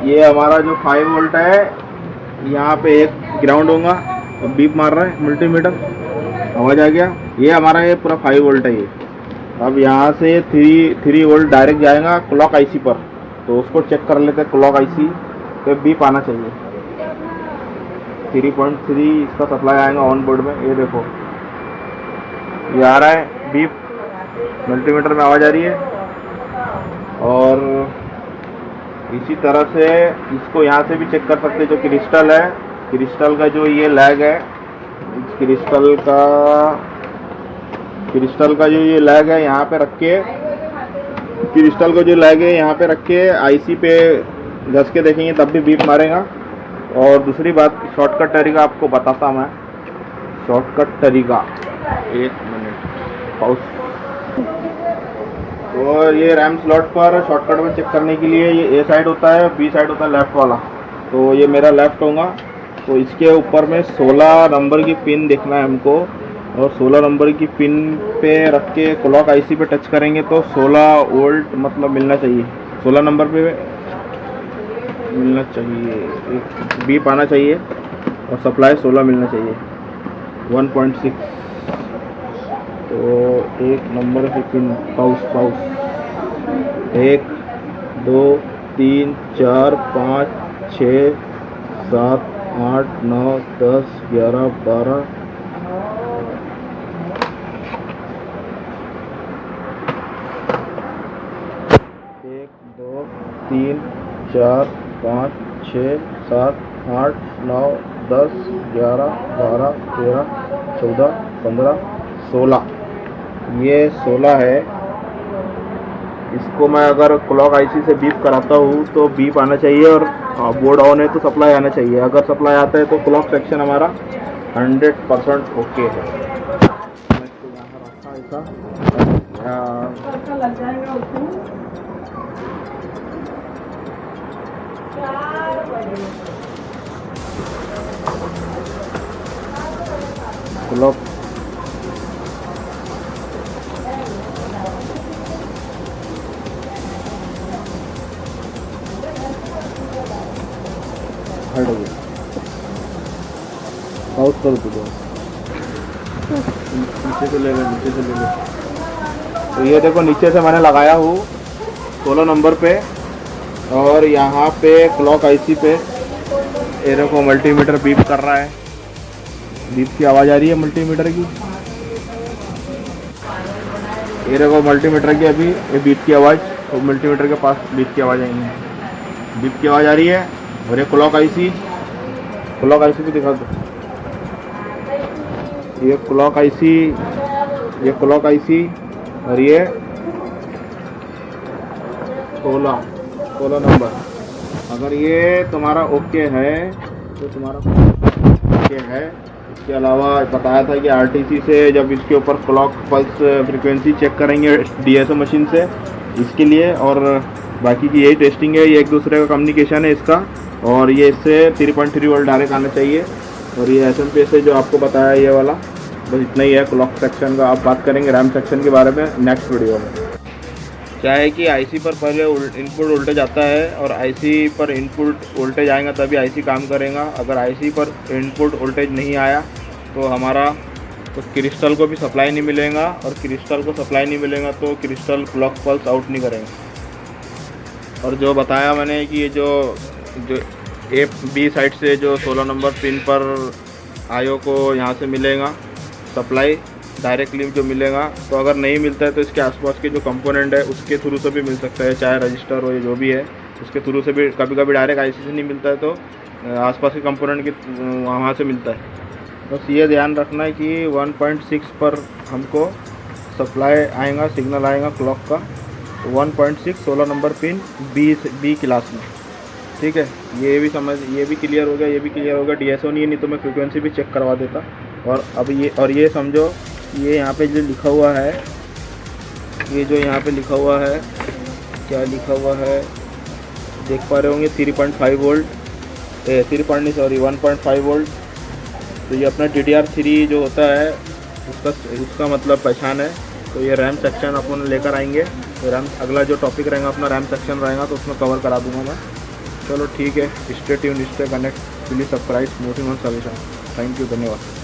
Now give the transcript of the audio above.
ये हमारा जो 5 वोल्ट है, यहाँ पे एक ग्राउंड होगा, बीप मार रहा है मल्टीमीटर, आवाज़ आ गया। ये हमारा ये पूरा 5 वोल्ट है ये। अब यहाँ से 3 वोल्ट डायरेक्ट जाएगा क्लॉक आईसी पर, तो उसको चेक कर लेते हैं। क्लॉक आईसी पे बीप आना चाहिए। 3.3 इसका सप्लाई आएगा ऑन बोर्ड में। ये देखो ये आ रहा है बीप, मल्टीमीटर में आवाज़ आ रही है। और इसी तरह से इसको यहाँ से भी चेक कर सकते हैं। जो क्रिस्टल है, क्रिस्टल का जो ये लैग है, इस क्रिस्टल का जो ये लैग है यहाँ पे रख के, क्रिस्टल का जो लैग है यहाँ पे रख के आईसी पे घस के देखेंगे तब भी बीप मारेगा। और दूसरी बात, शॉर्टकट तरीका आपको बताता मैं। शॉर्टकट तरीका, 1 मिनट पाउस। और ये रैम स्लॉट पर शॉर्टकट में चेक करने के लिए ये ए साइड होता है, बी साइड होता है लेफ़्ट वाला। तो ये मेरा लेफ़्ट होगा, तो इसके ऊपर में 16 नंबर की पिन देखना है हमको। और 16 नंबर की पिन पे रख के क्लॉक आईसी पे टच करेंगे तो 16 वोल्ट मतलब मिलना चाहिए। 16 नंबर पे मिलना चाहिए, एक बीप आना चाहिए और सप्लाई 16 मिलना चाहिए, 1.6। तो 1 नंबर की पिन पाउस 1 2 3 4 5 6 7 8 9 10 11 12 1 2 3 4 5 6 7 8 9 10 11 12 13 14 15 16। ये 16 है। इसको मैं अगर क्लॉक आईसी से बीप कराता हूँ तो बीप आना चाहिए, और बोर्ड ऑन है तो सप्लाई आना चाहिए। अगर सप्लाई आता है तो क्लॉक सेक्शन हमारा 100% ओके है। मैं इसको यहाँ रखा ऐसा, क्लॉक हट गया, पाउस कर दो, नीचे से ले ले। तो ये देखो नीचे से मैंने लगाया हूँ 16 नंबर पे, और यहाँ पे क्लॉक आईसी पे ये देखो मल्टीमीटर बीप कर रहा है। बीप की आवाज़ आ रही है मल्टीमीटर की। ये देखो मल्टीमीटर की अभी ये बीप की आवाज़, तो मल्टीमीटर के पास बीप की आवाज़ आएंगी, बीप की आवाज़ आ रही है। और ये क्लॉक आईसी भी दिखा दो। ये क्लॉक आईसी और ये 16 नंबर। अगर ये तुम्हारा ओके है तो तुम्हारा ओके है। इसके अलावा बताया था कि आरटीसी से जब इसके ऊपर क्लॉक पल्स फ्रीक्वेंसी चेक करेंगे डीएसओ मशीन से, इसके लिए। और बाकी की यही टेस्टिंग है, ये एक दूसरे का कम्युनिकेशन है इसका। और ये इससे 3.3 वोल्ट डायरेक्ट आना चाहिए। और ये एसएमपी से जो आपको बताया ये वाला, बस इतना ही है क्लॉक सेक्शन का। आप बात करेंगे रैम सेक्शन के बारे में नेक्स्ट वीडियो में। क्या है कि आईसी पर पहले इनपुट वोल्टेज आता है, और आईसी पर इनपुट वोल्टेज आएगा तभी आईसी काम करेगा। अगर आईसी पर इनपुट वोल्टेज नहीं आया तो हमारा तो क्रिस्टल को भी सप्लाई नहीं मिलेगा, और क्रिस्टल को सप्लाई नहीं मिलेगा तो क्रिस्टल क्लॉक पल्स आउट नहीं करेगा। और जो बताया मैंने कि ये जो ए बी साइड से जो 16 नंबर पिन पर आईओ को यहाँ से मिलेगा सप्लाई डायरेक्टली जो मिलेगा। तो अगर नहीं मिलता है तो इसके आसपास के जो कंपोनेंट है उसके थ्रू से भी मिल सकता है, चाहे रजिस्टर हो या जो भी है, उसके थ्रू से भी। कभी कभी डायरेक्ट आईसी से नहीं मिलता है तो आसपास के कंपोनेंट के वहाँ से मिलता है। बस ये ध्यान रखना है कि 1.6 पर हमको सप्लाई आएगा, सिग्नल आएगा क्लॉक का। 1.6 16 नंबर पिन बी क्लास में, ठीक है। ये भी क्लियर हो गया। डीएसओ नहीं है, नहीं तो मैं फ्रीक्वेंसी भी चेक करवा देता। और अब ये समझो, ये यहाँ पे जो लिखा हुआ है, ये जो यहाँ पे लिखा हुआ है, क्या लिखा हुआ है देख पा रहे होंगे, 3.5 वोल्ट 1.5 वोल्ट। तो ये अपना DDR3 जो होता है उसका मतलब पहचान है। तो ये रैम सेक्शन अपन लेकर आएंगे। तो रैम अगला जो टॉपिक रहेगा अपना रैम सेक्शन रहेगा, तो उसमें कवर करा दूंगा मैं। चलो ठीक है, stay tune, stay connect, please subscribe motivation solution. Thank you, धन्यवाद।